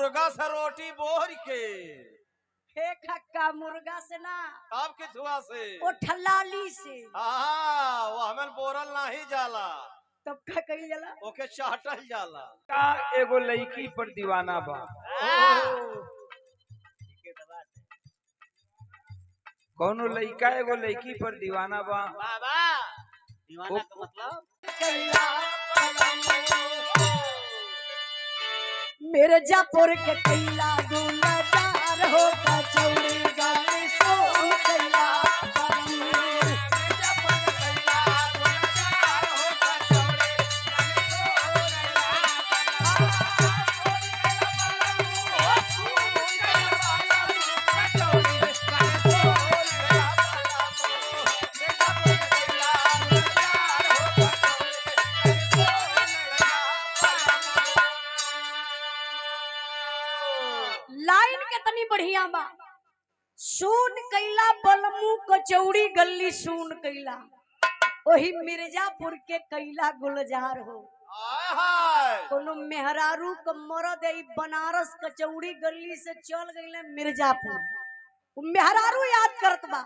मुर्गा से रोटी बोर के हे खक्का मुर्गा से ना आप के धुआ से ओ ठलाली से हाँ वो हमें बोरल नहीं जाला तब का कही जाला ओके चाटल जाला का एगो लड़की पर दीवाना बा। कौनो लड़का एगो लड़की पर दीवाना बा। बाबा दीवाना का मतलब मिर्जापुर के कैला गुलजार हो कचौड़ी गली सोन कैला लाइन कितनी बढ़िया बा। सून कैला बलमू कचौड़ी गली सून कैला वही मिर्जापुर के कैला गुलजार हो। कोनो मेहरारू क मरद आई बनारस कचौड़ी गली से चल गईले मिर्जापुर वो मेहरारू याद करत बा।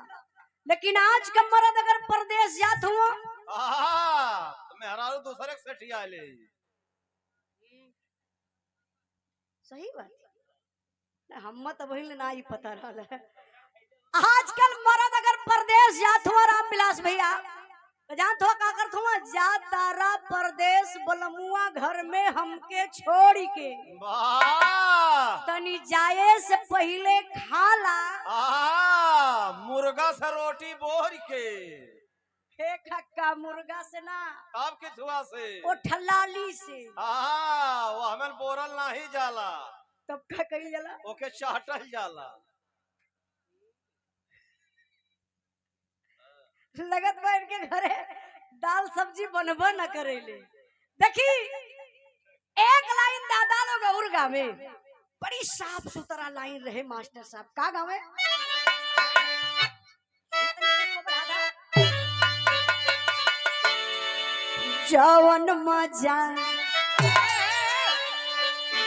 लेकिन आज का मरद अगर परदेश जात हुआ तो मेहरारू दूसरे से ठिया ले सही बात हम तो वही ना ही पता रहा है। आजकल मरद अगर परदेश जात हुआ राम विलास भैया तो जानत हो का करत हुआ जा तारा परदेश बलमुआ घर में हमके छोड़ के तनी जाए से पहले खाला मुर्गा से रोटी बोर के हे खक्का मुर्गा से ना आप के धुआ से ओ ठलाली से हाँ वो हमें बोरल नहीं जाला तब का कही जाला ओके चाटल जाला लगत बा इनके घरे दाल सब्जी बनबा न करेले। देखी एक लाइन दादा लोग और गावे बड़ी साफ सुथरा लाइन रहे मास्टर साहब का गावे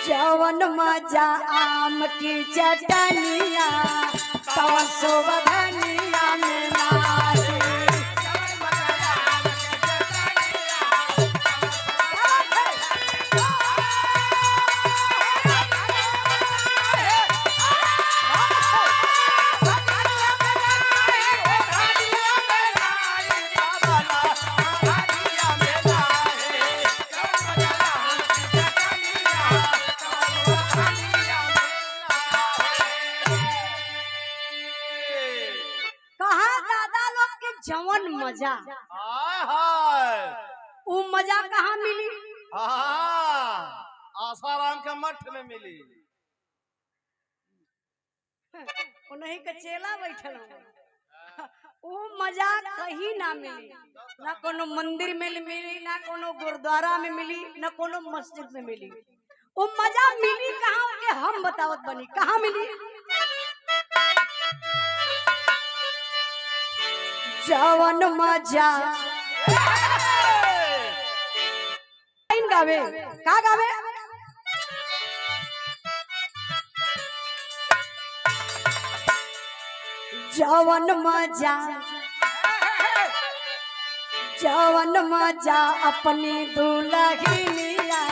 जवन मजा आम की चटनिया तवन सोवधनिया में नाही। जवन मजा वो मजा कहाँ मिली आसाराम के मठ में मिली उन्हीं के चेला बैठल वो मजा कहीं ना मिली ना कोनो मंदिर में मिली ना कोनो गुरुद्वारा में मिली ना कोनो मस्जिद में मिली। वो मजा मिली कहाँ के हम बतावत बनी कहाँ मिली। जवन मजा गावे का गावे जवन मजा अपनी दुल्हनिया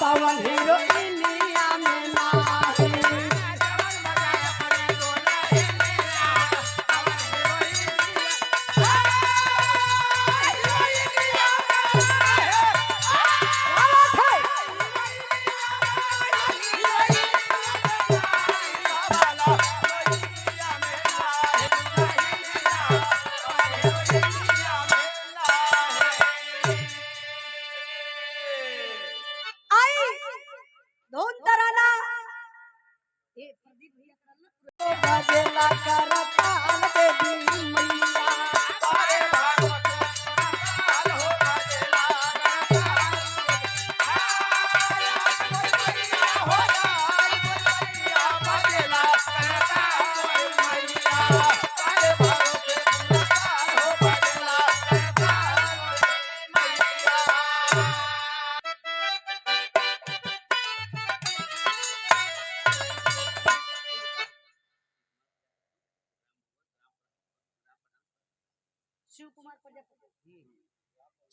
पवन हीरोइनिया में नाही।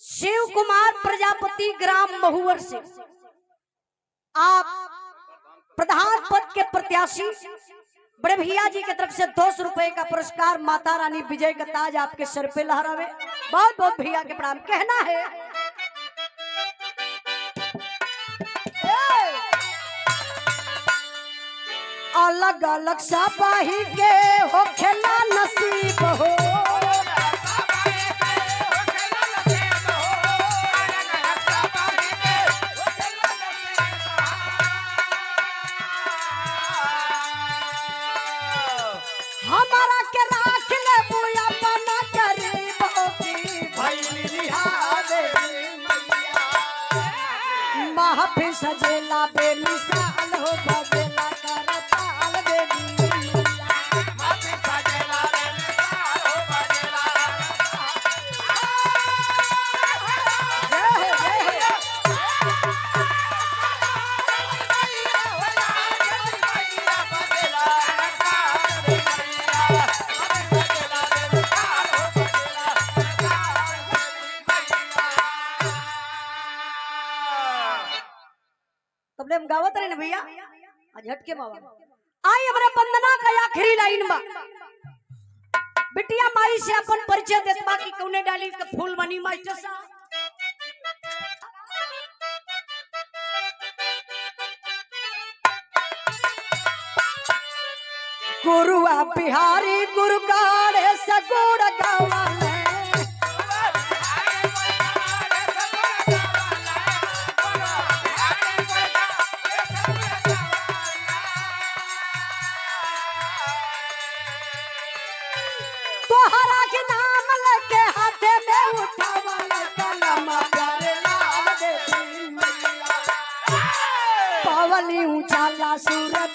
शिव कुमार प्रजापति ग्राम महुवर से आप प्रधान पद के प्रत्याशी बड़े भैया जी की तरफ से 200 रुपए का पुरस्कार माता रानी विजय का ताज आपके सर पे लहरावे। बहुत बहुत भैया के प्रणाम। कहना है अलग अलग सपाही के हो खेला नसीब हो, हमारा के राख ले बुया बना गरीब होगी महफिल सजेला बेमिसाल हो बजेला करताल देवी महफिल सजेला बेमिसाल हो बजेला तबले हम गावत रहे ना भैया आज हटके बाबा आई हमारे वंदना का आखिरी लाइन बा। बिटिया माई से अपन परिचय देतबा की कौने डाली के फूल बनी मास्टर साहब। गुरुआ बिहारी गुरु गाड़े सगुड़ गवाले तोहरा के नाम लेके हाथे में उठावल कलम प्यारे लाल देवी पवली उजाला सूरज